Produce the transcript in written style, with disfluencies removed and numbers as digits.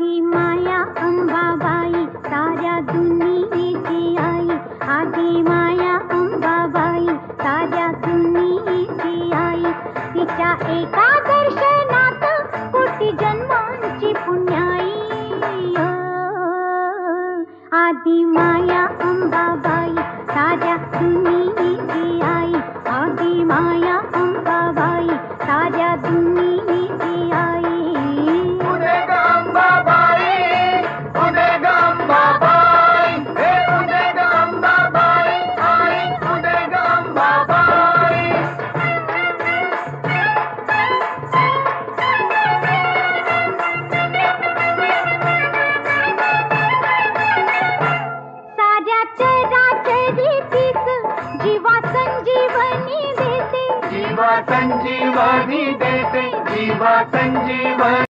आदि माया अंबाबाई साऱ्या दुनियेची आई, आदि माया अंबाबाई साऱ्या दुनियेची आई. तिच्या एका दर्शनात कोटी जन्मांची पुण्याई. आदि माया अंबाबाई साऱ्या दुनियेची आई, आदि माया अंबाबाई साऱ्या दुनियेची आई. उदे ग अंबाबाई, उदे ग अंबाबाई, हे उदे ग अंबाबाई, आई उदे ग अंबाबाई. साऱ्या चराचरीतीच जीवा संजीवनी देते, जीवा संजीवनी देते, जीवा संजीवनी